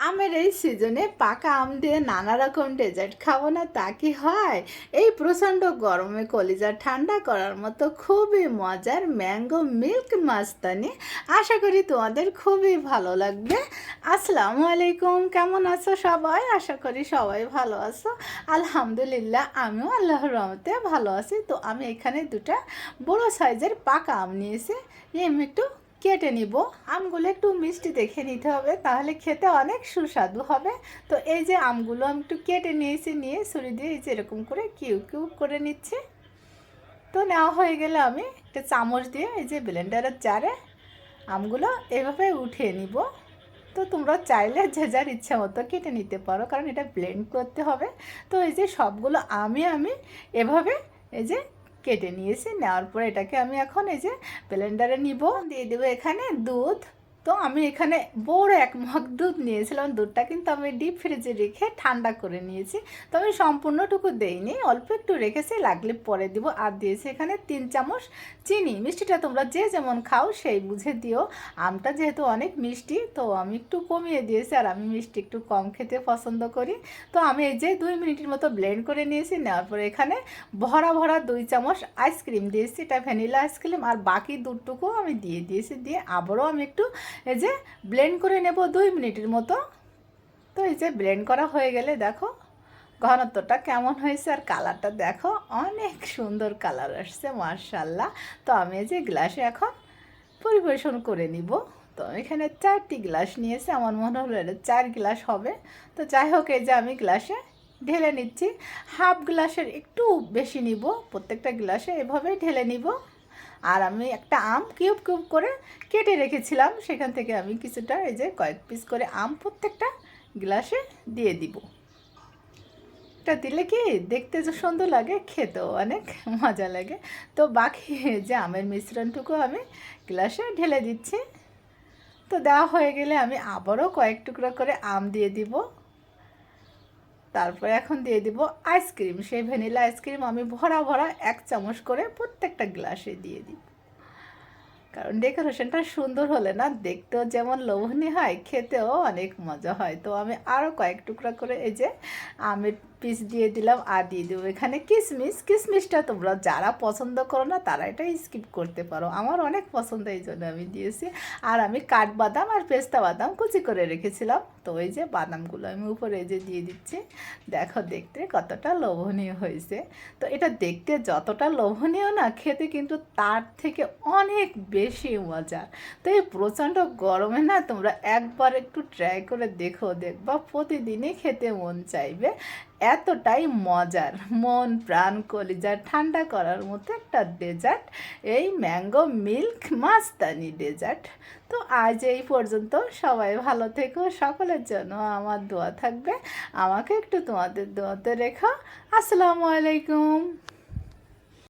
আমের এই সিজনে পাকা আম দিয়ে নানা রকম ডেজার্ট খাবো না তা কি হয়? এই প্রচণ্ড গরমে কলিজা ঠান্ডা করার মতো খুবই মজার ম্যাঙ্গো মিল্ক মাস্তানি। আশা করি তোমাদের খুবই ভালো লাগবে। আসসালামু আলাইকুম, কেমন আছো সবাই? আশা করি সবাই ভালো আছো। আলহামদুলিল্লাহ, আমিও আল্লাহর রহমতে ভালো আছি। তো আমি এখানে দুটা বড় সাইজের পাকা আম নিয়েছি। আমি একটু কেটে নিব। আমগুলো একটু মিষ্টি দেখে নিতে হবে, তাহলে খেতে অনেক সুস্বাদু হবে। তো এই যে আমগুলো আমি একটু কেটে নিয়েছি, নিয়ে ছুরি দিয়ে এই যে এরকম করে কিউব কিউব করে নিচ্ছি। তো নেওয়া হয়ে গেলে আমি একটা চামচ দিয়ে এই যে ব্লেন্ডারের জারে আমগুলো এভাবে উঠিয়ে নিব। তো তোমরা চাইলে যে যার ইচ্ছা মতো কেটে নিতে পারো, কারণ এটা ব্লেন্ড করতে হবে। তো এই যে সবগুলো আমি এভাবে এই যে কেটে নিয়েছি। নেওয়ার পরে এটাকে আমি এখন এই যে ব্লেন্ডারে নিব, দিয়ে দেবো এখানে দুধ। তো আমি এখানে বড় এক মগ দুধ নিয়েছিলাম। দুধটা কিন্তু আমি ডিপ ফ্রিজে রেখে ঠান্ডা করে নিয়েছি। তো আমি সম্পূর্ণটুকু দেইনি, অল্প একটু রেখেছি, লাগলে পরে দিব। আর দিয়েছি এখানে 3 চামচ চিনি। মিষ্টিটা তোমরা যে যেমন খাও সেই বুঝে দিও। আমটা যেহেতু অনেক মিষ্টি, তো আমি একটু কমিয়ে দিয়েছি, আর আমি মিষ্টি একটু কম খেতে পছন্দ করি। তো আমি এই যে 2 মিনিটের মতো ব্লেন্ড করে নিয়েছি। নেওয়ার পরে এখানে ভরা ভরা 2 চামচ আইসক্রিম দিয়েছি, এটা ভ্যানিলা আইসক্রিম। আর বাকি দুধটুকু আমি দিয়ে দিয়েছি। দিয়ে আবারও আমি একটু এই যে ব্লেন্ড করে নেব 2 মিনিটের মতো। তো এই যে ব্লেন্ড করা হয়ে গেলে দেখো ঘনত্বটা কেমন হয়েছে, আর কালারটা দেখো অনেক সুন্দর কালার আসছে, মাশাআল্লাহ। তো আমি এই যে গ্লাসে এখন পরিবেশন করে নিব। তো এখানে 4টি গ্লাস নিয়েছি, আমার মনে হলো এটা 4 গ্লাস হবে। তো যাই হোক, এই যে আমি গ্লাসে ঢেলে নিচ্ছি। হাফ গ্লাসের একটু বেশি নিব, প্রত্যেকটা গ্লাসে এভাবেই ঢেলে নিব। আর আমি একটা আম কিউব কিউব করে কেটে রেখেছিলাম, সেখান থেকে আমি কিছুটা এই যে কয়েক পিস করে আম প্রত্যেকটা গ্লাসে দিয়ে দিব। এটা দিলে কি দেখতে যে সুন্দর লাগে, খেতেও অনেক মজা লাগে। তো বাকি যে আমের মিশ্রণটুকু আমি গ্লাসে ঢেলে দিচ্ছি। তো দেওয়া হয়ে গেলে আমি আবারও কয়েক টুকরো করে আম দিয়ে দিব। তারপরে এখন দিয়ে দিব আইসক্রিম। সেই ভ্যানিলা আইসক্রিম আমি ভরা ভরা 1 চামচ করে প্রত্যেকটা গ্লাসে দিয়ে দিই। কারণ ডেকোরেশনটা সুন্দর হলে না দেখতেও যেমন লোভনীয় হয়, খেতেও অনেক মজা হয়। তো আমি আরও কয়েক টুকরা করে এই যে আমের পিস দিয়ে দিলাম। আর দিয়ে দেবো এখানে কিশমিশ। কিশমিশটা তোমরা যারা পছন্দ করো না তারা এটা স্কিপ করতে পারো, আমার অনেক পছন্দ, এই জন্য আমি দিয়েছি। আর আমি কাঠবাদাম আর পেস্তা বাদাম কুচি করে রেখেছিলাম। তো ওই যে বাদামগুলো আমি উপরে এই যে দিয়ে দিচ্ছি। দেখো দেখতে কতটা লোভনীয় হয়েছে। তো এটা দেখতে যতটা লোভনীয় না, খেতে কিন্তু তার থেকে অনেক বেশি মজার। তো এই প্রচণ্ড গরমে না তোমরা একবার একটু ট্রাই করে দেখো, দেখবা প্রতিদিনই খেতে মন চাইবে। এতটাই মজার, মন প্রাণ কলিজা ঠান্ডা করার মতো একটা ডেজার্ট এই ম্যাঙ্গো মিল্ক মাস্তানি ডেজার্ট। তো আজ এই পর্যন্ত। সবাই ভালো থেকো, সকলের জন্য আমার দোয়া থাকবে। আমাকে একটু তোমাদের দোয়াতে রেখো। আসসালামু আলাইকুম।